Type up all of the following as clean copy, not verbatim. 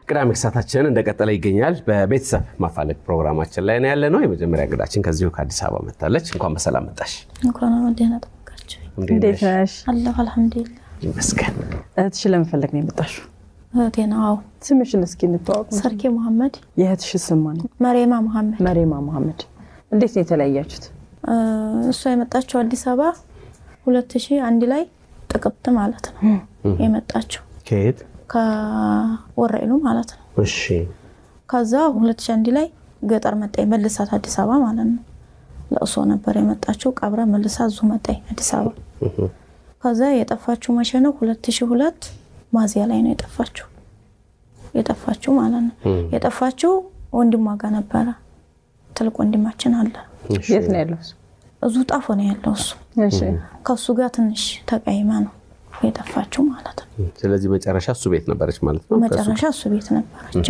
ቅዳሜ ሰዓታችን እንደቀጠለ ይገኛል በቤተሰብ ማፋለቅ ፕሮግራማችን ላይ ነው ያለነው የመጀመሪያ እንግዳችን ከዚሁ ከአዲስ አበባ መጣለች እንኳን በሰላም መጣሽ እንኳን ወደና ተፈቃችሁ እንዴት ነሽ አላህ አልহামዱሊላህ ይመስገን እህትሽ ለመፈለግ ነው የመጣሽው እህቴናው ስምሽን እስኪ እንተዋወቅ ሰርኬ መሐመድ የእህትሽ ስም ማን መሪማ መሐመድ እንዴት ነው የተለያያችሁት እሷ የመጣችው አዲስ አበባ 2001 ላይ ጥቅምት ማለት ነው የመጣችው ከየት ከወረኢሉ ማለት ነው እሺ ከዛ 2001 ላይ ገጠር መጣይ መልሳት አዲስ አበባ ማለት ነው ለእሷ ነበር የመጣችው ቀብራ መልሳት ዙ መጣይ አዲስ አበባ ከዛ የጠፋችው መቼ ነው 2002 ማዚያ ላይ ነው የጠፋችው ማለት ነው የጠፋችው ወንድሟ ጋር ነበር ትልቅ ወንድማችን አለ የት ነው ያለው እዙ ጣፎ ነው ያለው እሱ እሺ ከሱ ጋር ትንሽ ተቀይማ ነው የጠፋችው ማለት ነው ስለዚህ መጨረሻ እሱ ቤት ነበረች ማለት ነው መጨረሻ እሱ ቤት ነበረች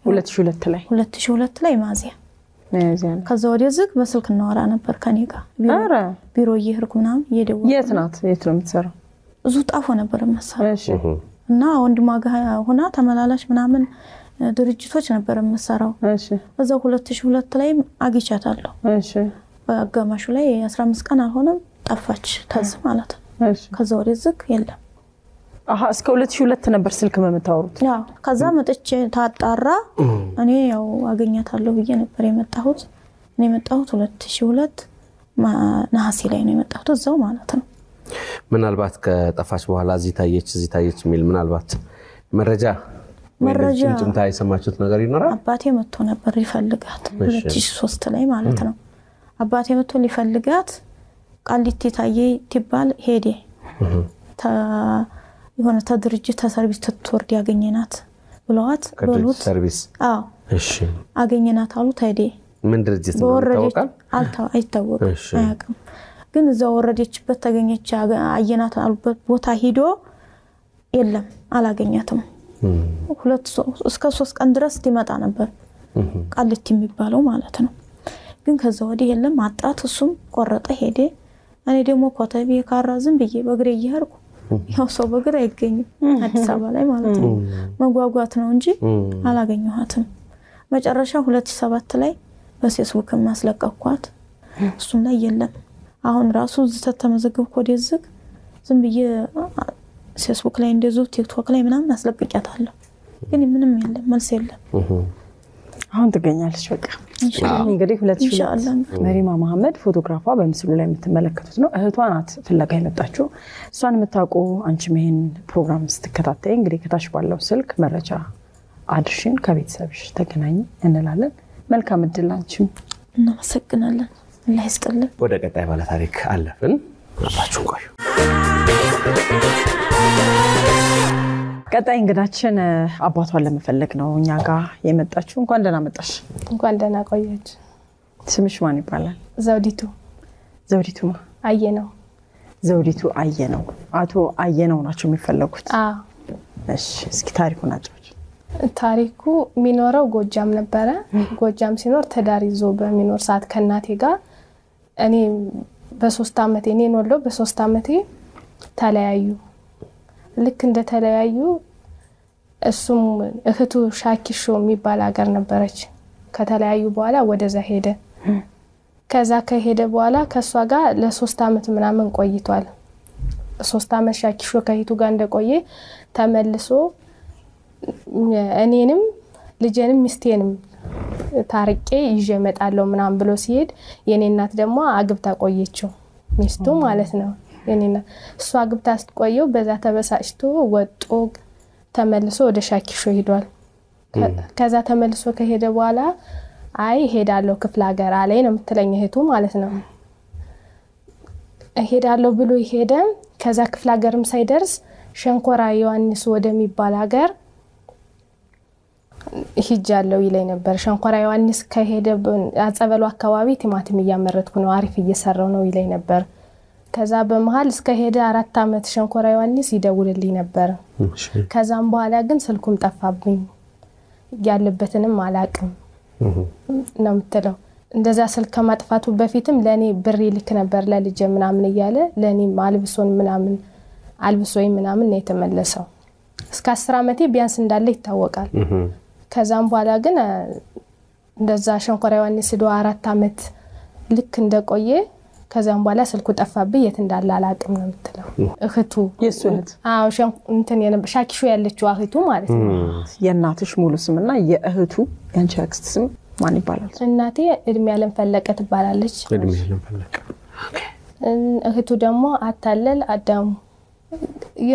2002 ላይ ማዚያ ከዛ ወዲያ ዝግ በስልክ እናወራ ነበር ከኔ ጋር ቢሮ ይሄርኩ ምናምን እየደወለ የት ነው የምትሰራው እዙ ጣፎ ነበር መሰለኝ እሺ እና ወንድሟ ጋር ሆና ተመላላሽ ምናምን ድርጅቶች ነበር መሰራው እሺ በዛው 2002 ላይ አግኝቻታለሁ እሺ በአጋማሹ ላይ 15 ቀን አልሆነም ጠፋች ታዝ ማለት ነው እሺ ከዛ ወዲያ ዝግ የለም እስከ 2002 ነበር ስልክ መምታወሩት ያው ከዛ መጥቼ ታጣራ እኔ ያው አገኛታለሁ ብዬ ነበር የመጣሁት 2002 ነሐሴ ላይ ነው የመጣሁት እዛው ማለት ነው ምናልባት ከጠፋች በኋላ እዚህ ታየች ሚል ምናልባት መረጃ ጭምጭምታ የሰማችሁት ነገር ይኖራል አባቴ መጥቶ ነበር ይፈልጋት 2003 ላይ ማለት ነው አባቴ መጥቶ ሊፈልጋት ቃሊቲ ታየ ትባል ሄዴ የሆነ ተድርጅት ተሰርቪስ ተትወርድ ያገኘናት ብለዋት በሉት ሰርቪስ እሺ አገኘናት አሉ ታይዴ ምን ድርጅት ነው ታውቃል አይታወቅም አያውቅም ግን እዛው ወረደችበት ተገኘች አየናት አሉበት ቦታ ሄዶ የለም አላገኛትም እስከ 3 ቀን ድረስ ሊመጣ ነበር ቃሊቲ የሚባለው ማለት ነው ግን ከዛ ወዲህ የለም አጣት እሱም ቆረጠ ሄደ እኔ ደግሞ ኮተቤ ካራዝም ብዬ በግሬ ይሄርኩ ያው ሰው በግሬ አይገኝም አዲስ አበባ ላይ ማለት ነው መጓጓት ነው እንጂ አላገኘኋትም መጨረሻ 2007 ላይ በፌስቡክ ማስለቀቅኳት እሱም ላይ የለም አሁን ራሱ ተተመዘግብ ኮድ ይዝግ ዝም ብዬ ፌስቡክ ላይ እንደዚሁ ቲክቶክ ላይ ምናምን አስለቅቄያታለሁ ግን ምንም የለም መልስ የለም አሁን ትገኛለች በቃ እንግዲህ 2002 መሪማ መሐመድ ፎቶግራፏ በምስሉ ላይ የምትመለከቱት ነው እህቷ ናት ፍለጋ የመጣችው እሷን የምታውቁ አንቺ ምን ፕሮግራም ስትከታተይ እንግዲህ ከታች ባለው ስልክ መረጃ አድርሽን ከቤተሰብሽ ተገናኝ እንላለን መልካም እድል አንቺም እናመሰግናለን አላህ ይስጥልን ወደ ቀጣይ ባለ ታሪክ አለፍን አባችሁ ቆዩ ቀጣይ እንግዳችን አባቷን ለመፈለግ ነው እኛ ጋር የመጣችው እንኳን ደህና መጣሽ እንኳን ደህና ቆየች ስምሽ ማን ይባላል ዘውዲቱ አየነው አቶ አየነው ናቸው የሚፈልጉት እሺ እስኪ ታሪኩን አጫውች ታሪኩ ሚኖረው ጎጃም ነበረ ጎጃም ሲኖር ተዳር ይዞ በሚኖር ሰዓት ከናቴ ጋር እኔ በ3 አመቴ እኔ ወልዶ በ3 አመቴ ተለያዩ ልክ እንደ ተለያዩ እሱም እህቱ ሻኪሾ የሚባል ሀገር ነበረች ከተለያዩ በኋላ ወደዛ ሄደ ከዛ ከሄደ በኋላ ከሷ ጋር ለ3 አመት ምናምን ቆይቷል 3 አመት ሻኪሾ ከሂቱ ጋር እንደቆየ ተመልሶ እኔንም ልጄንም ሚስቴንም ታርቄ ይዤ መጣለው ምናምን ብሎ ሲሄድ የኔ እናት ደግሞ አግብታ ቆየችው ሚስቱ ማለት ነው የኔና እሷ አግብታ ስትቆየው በዛ ተበሳጭቶ ወጦ ተመልሶ ወደ ሻኪሾ ሄዷል ከዛ ተመልሶ ከሄደ በኋላ አይ ሄዳለው ክፍለ ሀገር አለኝ ነው የምትለኝ እህቱ ማለት ነው ሄዳለው ብሎ ሄደ ከዛ ክፍለ ሀገርም ሳይደርስ ሸንኮራ ዮሐንስ ወደሚባል ሀገር ሂጃለው ይለኝ ነበር ሸንኮራ ዮሐንስ ከሄደ አጸበሉ አካባቢ ቲማቲም እያመረትኩ ነው አሪፍ እየሰራው ነው ይለኝ ነበር ከዛ በመሃል እስከ ሄደ 4 አመት ሸንኮራ ዮሐንስ ይደውልልኝ ነበር ከዛም በኋላ ግን ስልኩም ጠፋብኝ ያለበትንም አላቅም ነው የምትለው እንደዛ ስልክ ከማጥፋቱ በፊትም ለኔ ብር ይልክ ነበር ለልጄ ምናምን ይያለ ለኔ ማልብሶን ምናምን አልብሶይ ምናምን ነው የተመለሰው እስከ 10 አመቴ ቢያንስ እንዳለ ይታወቃል ከዛም በኋላ ግን እንደዛ ሸንኮራ ዮሐንስ ዶ 4 አመት ልክ እንደቆየ ከዛም በኋላ ስልኩ ጠፋብኝ የት እንዳለ አላቅም ነው የምትለው እህቱ የሱ እህት አዎ እንትን ሻኪሾ ያለችው እህቱ ማለት ነው የእናትሽ ሙሉ ስምና የእህቱ ያንቺ አክስት ስም ማን ይባላል እናቴ እድሜ ያለም ፈለቀ ትባላለች እድሜ ያለም ፈለቀ እህቱ ደግሞ አታለል አዳሙ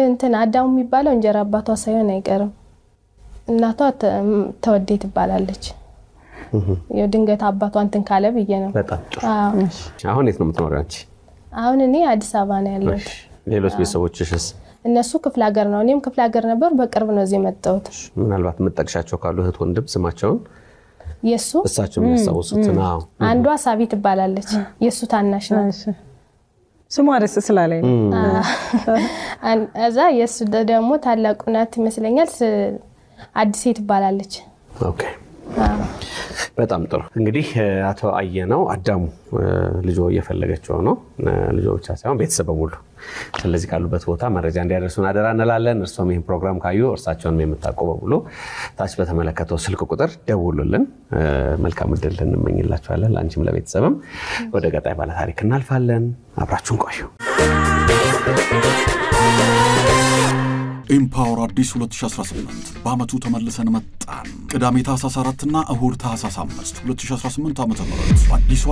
እንትን አዳሙ የሚባለው እንጀራ አባቷ ሳይሆን አይቀርም እናቷ ተወዴ ትባላለች የድንገት አባቷ እንትን ካለ ብዬ ነው በጣም አሁን የት ነው የምትኖሪው አንቺ አሁን እኔ አዲስ አበባ ነው ያለሁት ሌሎች ቤተሰቦችሽስ እነሱ ክፍለ ሀገር ነው እኔም ክፍለ ሀገር ነበር በቅርብ ነው እዚህ መጣሁት ምናልባት የምትጠቅሻቸው ካሉ እህት ወንድም ስማቸውን የሱ እሳቸው የሚያስታውሱት ነው አንዷ ሳቢ ትባላለች የሱ ታናሽ ነው ስሟ ደስ ስላለኝ እዛ የሱ ደግሞ ታላቁ ናት ይመስለኛል አዲስ ትባላለች ኦኬ በጣም ጥሩ እንግዲህ አቶ አየነው አዳሙ ልጆ እየፈለገችው ነው ልጆ ብቻ ሳይሆን ቤተሰብ ሙሉ ስለዚህ ካሉበት ቦታ መረጃ እንዲያደርሱን አደራ እንላለን እርሶም ይሄን ፕሮግራም ካዩ እርሳቸውን የምታቆበው ብሎ ታች በተመለከተው ስልክ ቁጥር ደውሉልን መልካም እድል እንመኝላችኋለን ላንቺም ለቤተሰብም ወደ ቀጣይ ባለ ታሪክ እናልፋለን አብራችሁን ቆዩ ኢምፓወር አዲስ 2018 በአመቱ ተመልሰን መጣን ቅዳሜ ታህሳስ 4 እና እሁድ ታህሳስ 5 2018 ዓ.ም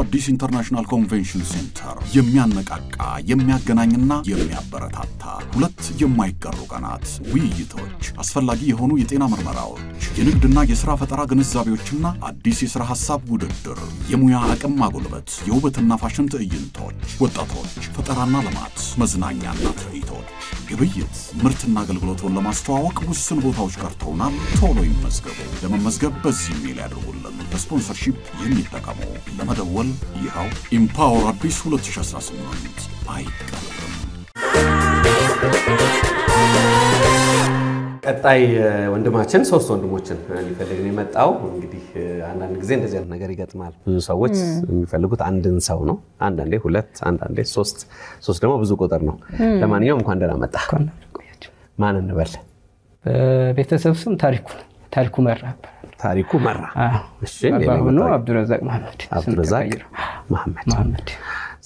አዲስ ኢንተርናሽናል ኮንቬንሽን ሴንተር የሚያነቃቃ የሚያገናኝና የሚያበረታታ ሁለት የማይቀሩ ቀናት ውይይቶች አስፈላጊ የሆኑ የጤና ምርመራዎች የንግድና የሥራ ፈጠራ ግንዛቤዎችና አዲስ የሥራ ሐሳብ ውድድር የሙያ አቅም ማጎልበት የውበትና ፋሽን ትዕይንቶች ወጣቶች ፈጠራና ልማት መዝናኛና ትርኢቶች ግብይት ምርትና አገልግሎቱን ለማስተዋወቅ ውስን ቦታዎች ቀርተውናል ቶሎ ይመዝገቡ ለመመዝገብ በዚህ ሜል ያድርጉልን በስፖንሰርሺፕ የሚጠቀሙ ለመደወል ይኸው ኢምፓወር አዲስ 2018 አይቀርም ቀጣይ ወንድማችን ሶስት ወንድሞችን ሊፈልግ ነው የመጣው እንግዲህ አንዳንድ ጊዜ እንደዚህ አይነት ነገር ይገጥማል ብዙ ሰዎች የሚፈልጉት አንድን ሰው ነው አንዳንዴ ሁለት አንዳንዴ ሶስት ደግሞ ብዙ ቁጥር ነው ለማንኛውም እንኳን ደህና መጣ ማን እንበል በቤተሰብ ስም ታሪኩ መራ እሺ ባሁኑ አብዱረዛቅ መሐመድ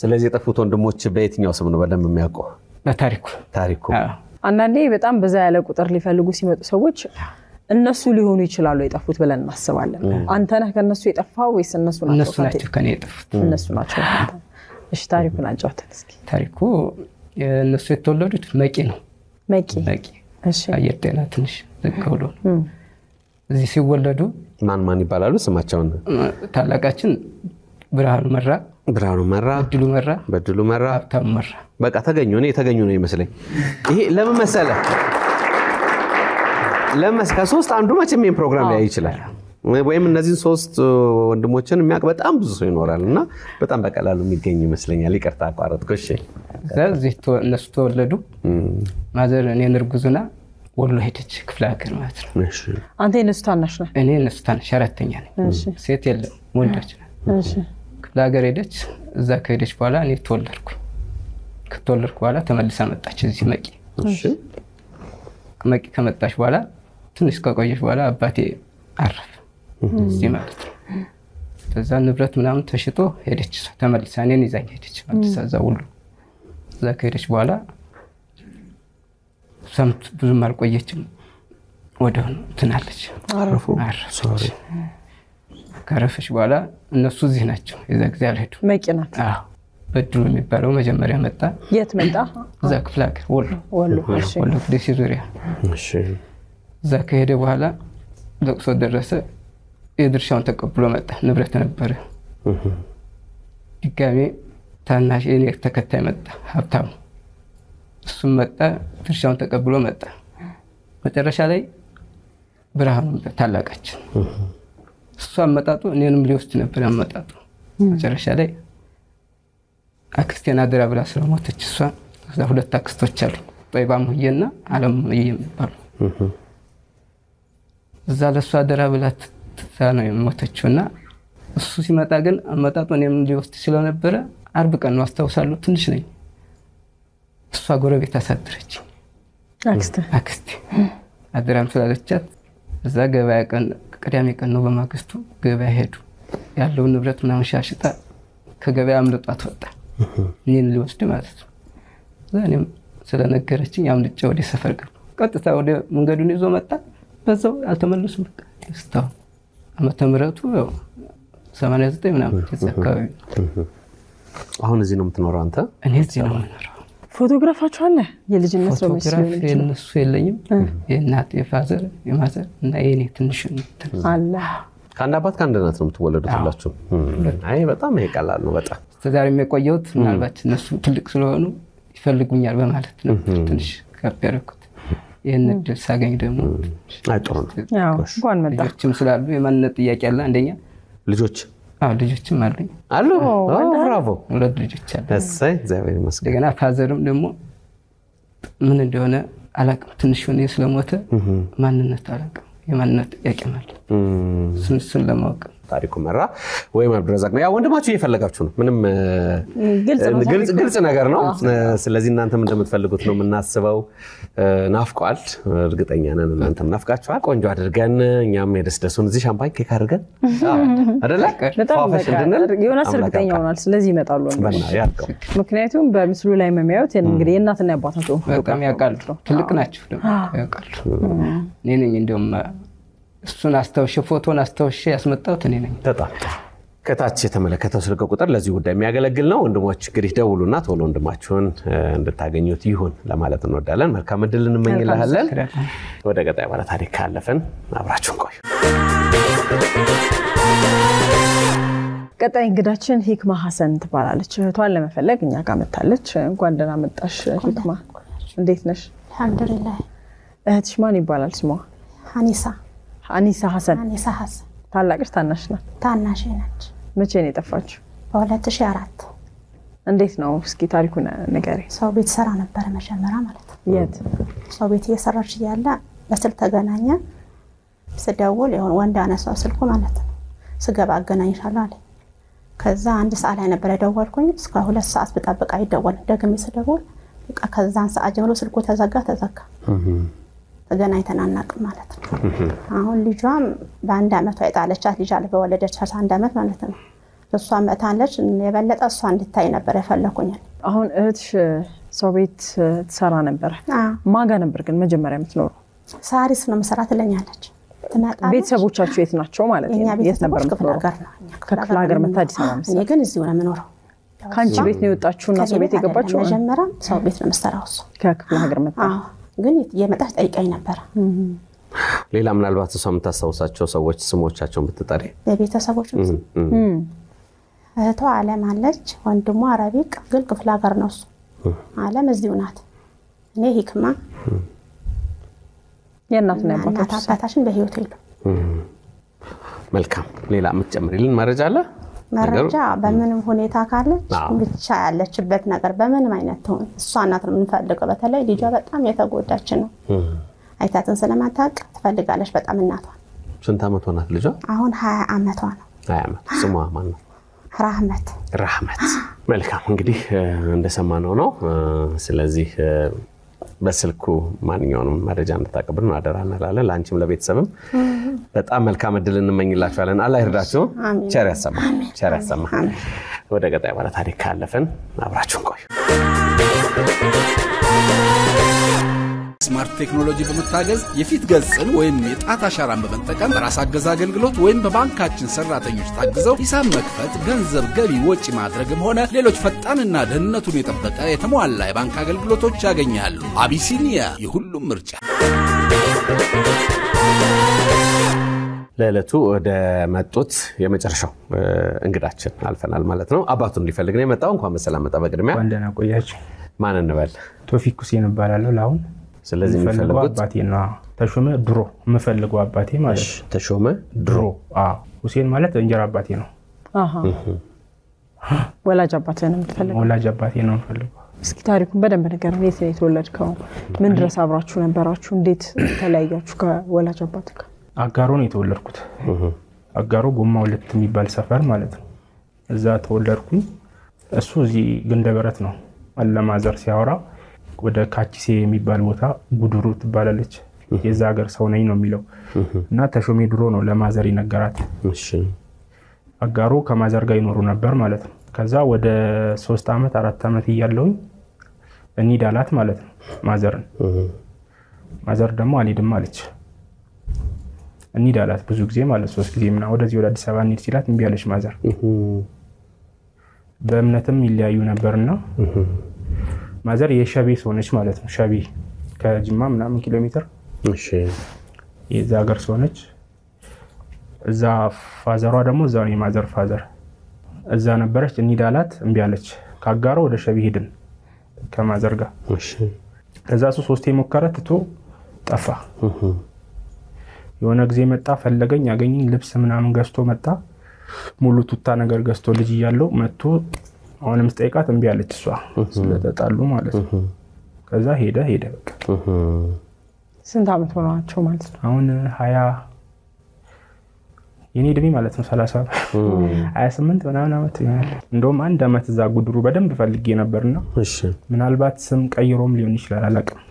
ስለዚህ የጠፉት ወንድሞች በየትኛው ስም ነው በደንብ የሚያውቀው ታሪኩ አንዳንዴ በጣም በዛ ያለ ቁጥር ሊፈልጉ ሲመጡ ሰዎች እነሱ ሊሆኑ ይችላሉ የጠፉት ብለን እናስባለን አንተ ነህ ከነሱ የጠፋው ወይስ እነሱ ናቸው ከኔ የጠፉት እነሱ ናቸው እሺ ታሪኩን አንጫውተን እስኪ ታሪኩ እነሱ የተወለዱት መቂ ነው መቂ እሺ አየር ጤና ትንሽ ዘቀውሎ እዚህ ሲወለዱ ማን ይባላሉ ስማቸውን ታላቃችን ብርሃኑ መራ በድሉ መራ ሀብታሙ መራ በቃ ተገኙ ነው ይመስለኝ ይሄ ለምን መሰለ ከሶስት አንዱ መቼም ይሄን ፕሮግራም ላይ ይችላል ወይም እነዚህ ሶስት ወንድሞችን የሚያውቅ በጣም ብዙ ሰው ይኖራልና በጣም በቀላሉ የሚገኝ ይመስለኛል ይቅርታ አቋረጥኩ እሺ ስለዚህ እነሱ ተወለዱ ማዘር እኔን እርጉዝና ወሎ ሄደች ክፍለ ሀገር ማለት ነው እሺ አንተ የነሱ ታናሽ ነህ እኔ የነሱ ታናሽ አራተኛ ነኝ ሴት የለም ወንዶች ነን እሺ ክፍለ ሀገር ሄደች እዛ ከሄደች በኋላ እኔ ከተወለድኩ በኋላ ተመልሳ መጣች እዚህ መቂ እሺ መቂ ከመጣች በኋላ ትንሽ ከቆየች በኋላ አባቴ አረፈ እዚህ ማለት ነው ከዛ ንብረት ምናምን ተሽጦ ሄደች ተመልሳ እኔን ይዛኝ ሄደች አዲስ አበባ ሁሉ እዛ ከሄደች በኋላ ሰምት ብዙም አልቆየችም ወደው ትናለች አረፉ ሶሪ ካረፈች በኋላ እነሱ እዚህ ናቸው እዛ ጊዜ አልሄዱ መቂ ናት በድሉ የሚባለው መጀመሪያ መጣ የት መጣ እዛ ክፍለ ሀገር ወሎ እሺ ወሎ ደሴ ዙሪያ እሺ እዛ ከሄደ በኋላ ለቅሶ ደረሰ የድርሻውን ተቀብሎ መጣ ንብረት ነበር ድጋሜ ታናሽ የኔ ተከታይ መጣ ሀብታሙ እሱም መጣ ድርሻውን ተቀብሎ መጣ መጨረሻ ላይ ብርሃኑ ታላቃችን እሱ አመጣጡ እኔንም ሊወስድ ነበር አመጣጡ መጨረሻ ላይ አክስቴና አደራ ብላ ስለሞተች እሷ እዛ ሁለት አክስቶች አሉ ጠይባም ሁየና አለም የሚባሉ እዛ ለሷ አደራ ብላ ነው የሞተችውና እሱ ሲመጣ ግን አመጣጡ እኔም ሊወስድ ስለነበረ አርብ ቀን ነው አስተውሳለሁ ትንሽ ነኝ እሷ ጎረቤት አሳደረች አክስቴ አደራም ስላለቻት እዛ ገበያ ቀን ቅዳሜ ቀን ነው በማግስቱ ገበያ ሄዱ ያለውን ንብረት ምናምን ሻሽጣ ከገበያ አምልጧት ወጣ እኔን ሊወስድ ማለት ነው እኔም ስለነገረችኝ አምልጬ ወደ ሰፈር ገባ ቀጥታ ወደ መንገዱን ይዞ መጣ በዛው አልተመለስም እስታው ዓመተ ምህረቱ 89 ምናምን ተዘካው አሁን እዚህ ነው የምትኖረው አንተ እኔ እዚህ ነው የምኖረው ፎቶግራፋችሁ አለ የልጅነት ነው መስሎኝ እነሱ የለኝም የእናት የፋዘር የማዘር እና የኔ ትንሽ አለ ከአንድ አባት ከአንድ እናት ነው የምትወለዱት ሁላችሁ አይ በጣም ይቀላል ነው በጣም ተዛሬ የሚቆየውት ምናልባት እነሱ ትልቅ ስለሆኑ ይፈልጉኛል በማለት ነው ትንሽ ከፈረኩት ይሄን እድል ሳገኝ ደግሞ አይጥሩ ነው ያው እንኳን መጣ ልጆችም ስላሉ የማንነት ጥያቄ አለ አንደኛ ልጆች ልጆችም አሉኝ አሉ ብራቮ ሁለት ልጆች አሉ እሰይ እግዚአብሔር ይመስገን እንደገና ፋዘርም ደግሞ ምን እንደሆነ አላውቅም ትንሽ ሆነ ስለሞተ ማንነት አላውቅም የማንነት ጥያቄ ማለት ስንስን ለማወቅ ታሪኩ መራ ወይም አብዱረዛቅ ነው ያ ወንድማችሁ እየፈለጋችሁ ነው ምንም ግልጽ ነገር ነው ስለዚህ እናንተም እንደምትፈልጉት ነው የምናስበው ናፍቋል እርግጠኛ ነን እናንተም ናፍቃችኋል ቆንጆ አድርገን እኛም የደስደሱን እዚህ ሻምፓኝ ኬክ አድርገን አይደለ ፋፋሽ እንድንል ዮናስ እርግጠኛ ሆናል ስለዚህ ይመጣሉ ምክንያቱም በምስሉ ላይ የሚያዩት እንግዲህ የእናትና የአባታቸው በጣም ያውቃሉ ትልቅ ናቸው ደግሞ ያውቃሉ እኔ ነኝ እንደውም እሱን አስተውሽ ፎቶን አስተውሽ ያስመጣሁት እኔ ነኝ በጣም ከታች የተመለከተው ስልክ ቁጥር ለዚህ ጉዳይ የሚያገለግል ነው ወንድሞች እንግዲህ ደውሉና ቶሎ ወንድማችሁን እንድታገኙት ይሁን ለማለት እንወዳለን መልካም እድል እንመኝልሃለን ወደ ቀጣይ ባለ ታሪክ ካለፈን አብራችሁን ቆዩ ቀጣይ እንግዳችን ሂክማ ሐሰን ትባላለች እህቷን ለመፈለግ እኛ ጋር መጣለች እንኳን ደህና መጣሽ ሂክማ እንዴት ነሽ አልሐምዱሊላህ እህትሽ ማን ይባላል ስሟ አኒሳ ሐሰን ታላቅሽ ታናሽ ናት ታናሽ ነች መቼ ነው የጠፋችው በ2004 እንዴት ነው እስኪ ታሪኩን ንገሪ ሰው ቤት ሰራ ነበር መጀመሪያ ማለት ነው የት ሰው ቤት እየሰራች ያለ በስልክ ተገናኘ ስደውል ይሁን ወንድ አነሳው ስልኩ ማለት ነው ስገባ አገናኝሻለሁ አለ ከዛ አንድ ሰዓት ላይ ነበር ደወልኩኝ እስከ 2 ሰዓት በጠብቃ ይደወል ደግሜ ስደውል በቃ ከዛን ሰዓት ጀምሮ ስልኩ ተዘጋ ተገናኝተን አናውቅም ማለት ነው አሁን ልጇም በአንድ አመቷ የጣለቻት ልጅ አለ በወለደች 1 አመት ማለት ነው እሷ መታለች የበለጠ እሷ እንድታይ ነበር የፈለኩኝ አሁን እህትሽ ሰው ቤት ትሰራ ነበር ማጋ ነበር ግን መጀመሪያ የምትኖረው ሳሪስ ነው መሰራት ለኛለች ትመጣለች ቤተሰቦቻችሁ የት ናቸው ማለት ነው የት ነበር የምትኖረው ከክፍለ ሀገር መታ አዲስ አበባ እኔ ግን እዚሁ ነው የምኖረው ካንቺ ቤት ነው የወጣችውና ሰው ቤት የገባችው መጀመሪያ ሰው ቤት ነው መሰራው ከክፍለ ሀገር መጣ ግን የመጣች ጠይቀኝ ነበር ሌላ ምናልባት እሷ የምታስታውሳቸው ሰዎች ስሞቻቸውን ብትጠሪ የቤተሰቦች እህቷ ዓለም አለች ወንድሟ አረቢቅ ግን ክፍለ ሀገር ነው እሱ ዓለም እዚሁ ናት እኔ ሂክማ የእናትና አባታችን በህይወት የሉ መልካም ሌላ የምትጨምሪልን መረጃ አለ መረጃ በምንም ሁኔታ ካለች ብቻ ያለችበት ነገር በምንም አይነት ሆነ እሷ እናት ነው የምንፈልገው በተለይ ልጇ በጣም የተጎዳች ነው አይታትን ስለማታውቅ ትፈልጋለች በጣም እናቷ ስንት አመት ሆናት ልጇ አሁን 20 አመቷ ነው 20 አመት ስሟ ማን ነው ራህመት መልካም እንግዲህ እንደሰማነው ነው ስለዚህ በስልኩ ማንኛውንም መረጃ እንድታቀብሉ አደራ እንላለን ላንቺም ለቤተሰብም በጣም መልካም እድል እንመኝላችኋለን አላህ ይርዳችሁ ቸር ያሰማ ወደ ቀጣይ ባለ ታሪክ ካለፈን አብራችሁን ቆዩ ስማርት ቴክኖሎጂ በመታገዝ የፊት ገጽን ወይም የጣት አሻራን በመጠቀም ራስ አገዝ አገልግሎት ወይም በባንካችን ሰራተኞች ታግዘው ሂሳብ መክፈት ገንዘብ ገቢ ወጪ ማድረግም ሆነ ሌሎች ፈጣንና ደህንነቱን የጠበቀ የተሟላ የባንክ አገልግሎቶች ያገኛሉ አቢሲኒያ የሁሉም ምርጫ ለለቱ ወደ መጡት የመጨረሻው እንግዳችን አልፈናል ማለት ነው አባቱን ሊፈልግ ነው የመጣው እንኳን በሰላም መጣ በቅድሚያ ወንደና ቆያችሁ ማን እንበል ቶፊቅ ሁሴን ይባላል ላውን ስለዚህ የሚፈልጉት አባቴና ተሾመ ድሮ የምፈልገው አባቴ ማለት ተሾመ ድሮ ሁሴን ማለት እንጀራ አባቴ ነው ወላጅ አባቴ ነው የምትፈልገው ወላጅ አባቴ ነው የምፈልገው እስኪ ታሪኩን በደንብ ነገር እንዴት ነው የተወለድከው ምን ድረስ አብራችሁ ነበራችሁ እንዴት ተለያያችሁ ከወላጅ አባትህ ጋር አጋሮ ነው የተወለድኩት አጋሮ ጎማ ሁለት የሚባል ሰፈር ማለት ነው እዛ ተወለድኩኝ እሱ እዚህ ግንደበረት ነው አለማዘር ሲያወራ ወደ ካቺሴ የሚባል ቦታ ጉድሩ ትባላለች የዛ ሀገር ሰው ነኝ ነው የሚለው እና ተሾሜ ድሮ ነው ለማዘር ይነገራት እሺ አጋሮ ከማዘር ጋር ይኖሩ ነበር ማለት ነው ከዛ ወደ 3 አመት 4 አመት ይያለውኝ እንሂድ አላት ማለት ነው ማዘርን ማዘር ደግሞ አልሄድም አለች እንሂድ አላት ብዙ ጊዜ ማለት 3 ጊዜ ምና ወደዚህ ወደ አዲስ አበባ እንሂድ ሲላት እምቢ አለች ማዘር በእምነትም ይለያዩ ነበርና ማዘር የሸቤ ሆነች ማለት ነው ሸቤ ከጅማ ምናምን ኪሎ ሜትር እሺ የዛ ሀገር ሆነች እዛ ፋዘሯ ደግሞ እዛ ነው የማዘር ፋዘር እዛ ነበረች እንሂድ አላት እምቢ አለች ካጋሮ ወደ ሸቤ ሄድን ከማዘር ጋር እሺ ከዛ 3 ሞከረ ትቶ ጠፋ የሆነ ጊዜ መጣ ፈለገኝ ያገኘኝ ልብስ ምናምን ገዝቶ መጣ ሙሉ ቱታ ነገር ገዝቶ ልጅ ይያለው መጥቶ አሁንም ስጠይቃት እምቢ አለች እሷ ስለተጣሉ ማለት ነው ከዛ ሄደ በቃ ስንት አመት ሆኗቸው ማለት ነው አሁን 20 የኔ እድሜ ማለት ነው 30 28 ምናምን አመት ይሆናል እንደውም አንድ አመት እዛ ጉድሩ በደንብ ፈልጌ ነበርና እሺ ምናልባት ስም ቀይሮም ሊሆን ይችላል አላውቅም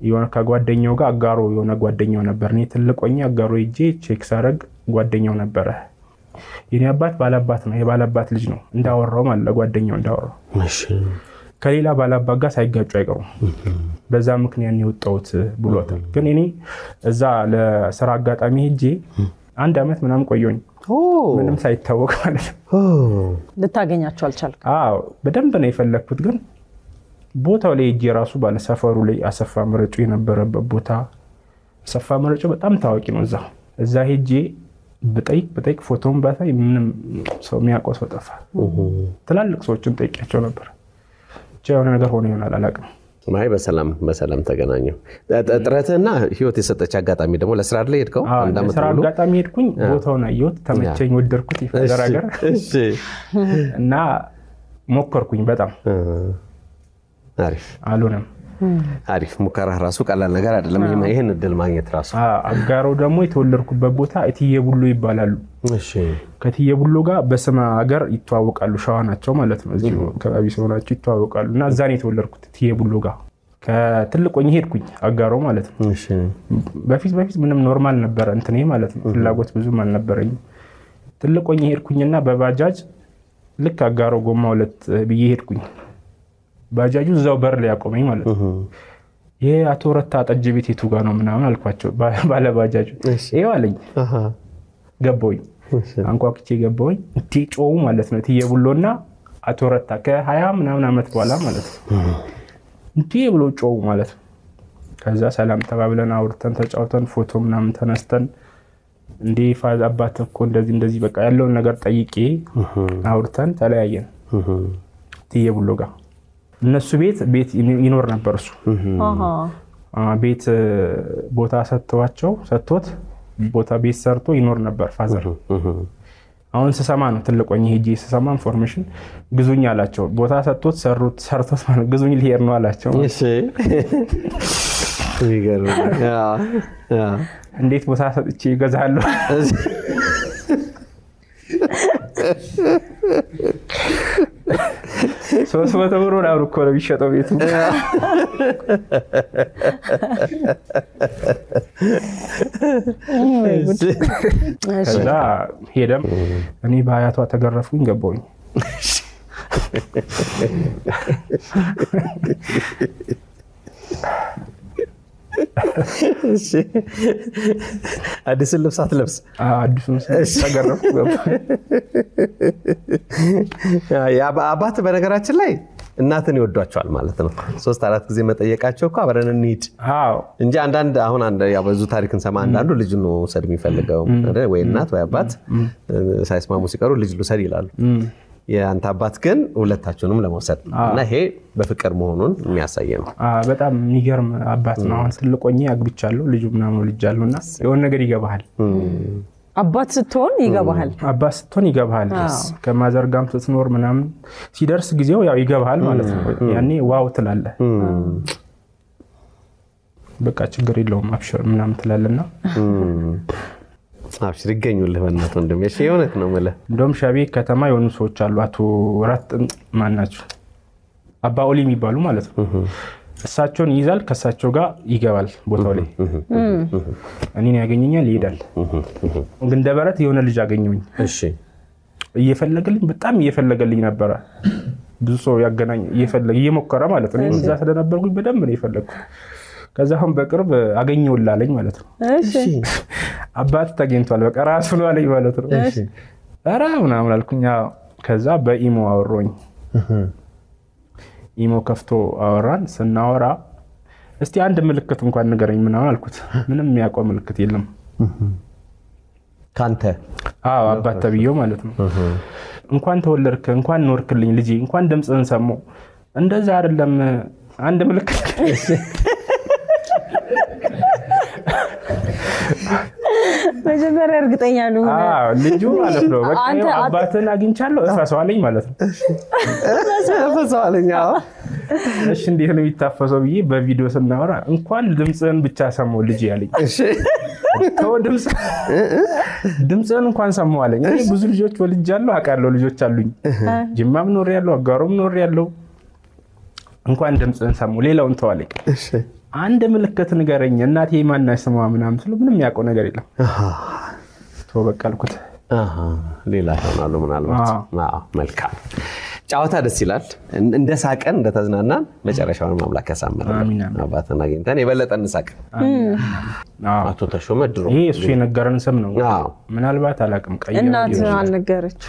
የሆነ ከጓደኛው ጋር አጋሮ የሆነ ጓደኛው ነበር እኔ ትልቆኛ አጋሮ እጄ ቼክ ሳረግ ጓደኛው ነበር የኔ አባት ባላባት ነው የባላባት ልጅ ነው እንዳወራው ማለት ለጓደኛው እንዳወራው እሺ ከሌላ ባላባት ጋር ሳይጋጩ አይቀሩም በዛ ምክንያት ነው የወጣሁት ብሎታል ግን እኔ እዛ ለስራ አጋጣሚ ሄጄ አንድ አመት ምናምን ቆየኝ ምንም ሳይታወቅ ማለት ነው ልታገኛቸው አልቻልክ አዎ በደንብ ነው የፈለኩት ግን ቦታው ላይ እጄ ራሱ ባለ ሰፈሩ ላይ አሰፋ መረጩ የነበረበት ቦታ አሰፋ መረጩ በጣም ታዋቂ ነው እዛ ሄጄ በጠይቅ ፎቶውን ባታይ ምንም ሰው የሚያውቀው ሰው ጠፋ ትላልቅ ሰዎችን ጠይቄያቸው ነበር የሆነ ነገር ሆነ ይሆናል አላውቅም ማይ በሰላም ተገናኘው ጥረትና ህይወት የሰጠች አጋጣሚ ደግሞ ለስራ አይደል ሄድከው አንድ አመት ለስራ አጋጣሚ ሄድኩኝ ቦታውን አየሁት ተመቸኝ ወደድኩት ይፈዘር ሀገር እሺ እና ሞከርኩኝ በጣም አሪፍ አልሆነም አሪፍ ሙከራ ራሱ ቀላል ነገር አይደለም ይሄን እድል ማግኘት ራሱ አጋሮ ደግሞ የተወለድኩበት ቦታ እትዬ ቡሎ ይባላሉ እሺ ከትዬ ቡሎ ጋር በስማ ሀገር ይተዋወቃሉ ሸዋ ናቸው ማለት ነው እዚህ ከባቢ ሰውናቸው ይተዋወቃሉና እዛ ነው የተወለድኩት እትዬ ቡሎ ጋር ከትልቆኝ ሄድኩኝ አጋሮ ማለት ነው እሺ በፊት ምንም ኖርማል ነበር እንትኔ ማለት ነው ፍላጎት ብዙም አልነበረኝ ትልቆኝ ሄድኩኝና በባጃጅ ልክ አጋሮ ጎማ 2 ብዬ ሄድኩኝ ባጃጁ እዛው በር ላይ ያቆመኝ ማለት ነው ይሄ አቶ ረታ ጠጅ ቤት የቱ ጋር ነው ምናምን አልኳቸው ባለ ባጃጁ ይሄው አለኝ ገባኝ አንኳኩቼ ገባኝ እንዴ ጮው ማለት ነው እትዬ ቡሎና አቶ ረታ ከ20 ምናምን አመት በኋላ ማለት ነው እንዴ ብሎ ጮው ማለት ነው ከዛ ሰላም ተባብለን አውርተን ተጫውተን ፎቶ ምናምን ተነስተን እንዴ ፋዝ አባት እኮ እንደዚህ በቃ ያለውን ነገር ጠይቄ አውርተን ተለያየን እትዬ ቡሎ ጋር እነሱ ቤት ይኖር ነበር እሱ ቤት ቦታ ሰጥቶት ቦታ ቤት ሰርቶ ይኖር ነበር ፋዘር አሁን ስሰማ ነው ትልቆኝ ሄጄ ስሰማ ኢንፎርሜሽን ግዙኝ አላቸው ቦታ ሰርቶት ማለት ግዙኝ ሊሄድ ነው አላቸው እሺ ይገርም ያ እንዴት ቦታ ሰጥቼ ይገዛለሁ ሶስት መቶ ብር ነው አብሮ እኮ ነው የሚሸጠው ቤቱ ከዛ ሄደም እኔ በአያቷ ተገረፍኩኝ ገባሁኝ እሺ አዲስ ልብስ አትለብስ አዲሱን ተገረፍኩ ያ አባት በነገራችን ላይ እናትን ይወዷቸዋል ማለት ነው 3-4 ጊዜ መጠየቃቸው እኮ አብረን እንሂድ እንጂ አንዳንድ አሁን ያው ብዙ ታሪክ እንሰማ አንዳንዱ ልጅ ነው ሰድ የሚፈልገው ወይ እናት ወይ አባት ሳይስማሙ ሲቀሩ ልጅ ልውሰድ ይላሉ የአንተ አባት ግን ሁለታችሁንም ለመውሰድ እና ይሄ በፍቅር መሆኑን የሚያሳይ ነው በጣም የሚገርም አባት ነው አሁን ትልቆኝ አግብቻለሁ ልጅ ምናምን ልጅአለውና የሆነ ነገር ይገባሃል አባት ስትሆን ይገባሃል ከማዘር ጋር ስትኖር ምናምን ሲደርስ ጊዜው ያው ይገባሃል ማለት ነው ያኔ ዋው ትላለህ በቃ ችግር የለውም አብሽር ምናምን ትላለና አብሽር ይገኙልህ በእናት ወንድም እሺ የሆነት ነው ማለት እንደውም ሻቤ ከተማ የሆኑ ሰዎች አሉ አቶ ራት ማናቸው አባ ኦሊ የሚባሉ ማለት ነው እሳቸውን ይይዛል ከሳቸው ጋር ይገባል ቦታው ላይ እኔን ያገኘኛል ይሄዳል ግን ደበረት የሆነ ልጅ አገኘኝ እሺ እየፈለገልኝ በጣም እየፈለገልኝ ነበር ብዙ ሰው ያገናኝ እየሞከረ ማለት ነው እዛ ስለነበርኩኝ በደንብ ነው የፈለኩት ከዛም በቅርብ አገኘውላለኝ ማለት ነው እሺ አባት ተገኝቷል በቃ ራሱ ነው አለኝ ማለት ነው እሺ አራ ምናምን አልኩኝ ከዛ በኢሞ አወሮኝ ኢሞ ከፍቶ አወራን ስናወራ እስቲ አንድ ምልክት እንኳን ንገረኝ ምናምን አልኩት ምንም የሚያቆም ምልክት የለም ካንተ አባት ተብየው ማለት ነው እንኳን ተወለድክ እንኳን ኖርክልኝ ልጄ እንኳን ድምጽን ሰማው እንደዛ አይደለም አንድ ምልክት መጀመሪያ እርግጠኛ ነው ልጁ ማለት ነው በቃ አባትን አግኝቻለሁ እፈሰዋለኝ ማለት ነው እፈሰዋለኝ እሺ እንዴት ነው የሚታፈሰው ብዬ በቪዲዮ ስናወራ እንኳን ድምጽን ብቻ ሰማው ልጅ ያለኝ እሺ ተው ድምጽን እንኳን ሰማው አለኝ እኔ ብዙ ልጆች ወልጃለሁ አቃለው ልጆች አሉኝ ጅማም ኖር ያለው አጋሮም ኖር ያለው እንኳን ድምጽን ሰማው ሌላውን ተዋለኝ እሺ አንድ ምልክት ንገረኝ እናቴ ማናሽ ስሟ ምናምን ስለ ምንም ያቆ ነገር የለም ተው በቃ አልኩት ሌላ ሆናሉ ምናልባት መልካም ጫወታ ደስ ይላል እንደ ሳቀን እንደ ተዝናናን መጨረሻውን ማምላክ ያሳምረን አባተና ጌንተን የበለጠ እንሳቅ አቶ ተሾመ ድሮ ይሄ እሱ የነገረን ስም ነው ምናልባት አላቅም ቀየው እናት አልነገረች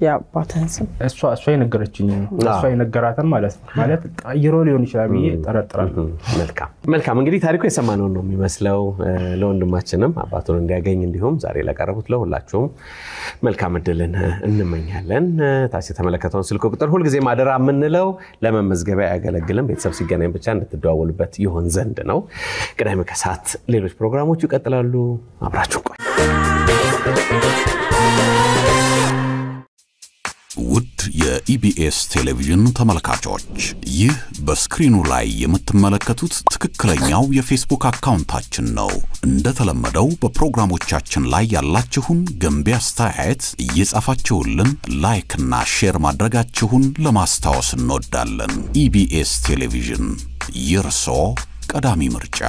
ያ አባተን ስም እሷ የነገረችኝ እሷ የነገራተን ማለት ቀይሮ ሊሆን ይችላል ብዬ ጠረጥራለሁ መልካም እንግዲህ ታሪኩ የሰማነው ነው የሚመስለው ለወንድማችንም አባቱን እንዲያገኝ እንዲሁም ዛሬ ለቀረቡት ለሁላችሁም መልካም እድልን እንመኛለን ታሲ ተመለከተው ስልክ ቁጥር ሁሉ ጊዜ ማደራ ምንለው ለመመዝገቢያ ያገለግልን ቤተሰብ ሲገናኝ ብቻ እንድትደዋወሉበት ይሆን ዘንድ ነው ቅዳሜ ከሰዓት ሌሎች ፕሮግራሞች ይቀጥላሉ አብራችሁ ቆዩ ውድ የኢቢኤስ ቴሌቪዥን ተመልካቾች ይህ በስክሪኑ ላይ የምትመለከቱት ትክክለኛው የፌስቡክ አካውንታችን ነው እንደተለመደው በፕሮግራሞቻችን ላይ ያላችሁን ገንቢ አስተያየት እየጻፋችሁልን ላይክ እና ሼር ማድረጋችሁን ለማስታወስ እንወዳለን ኢቢኤስ ቴሌቪዥን የርሶ ቀዳሚ ምርጫ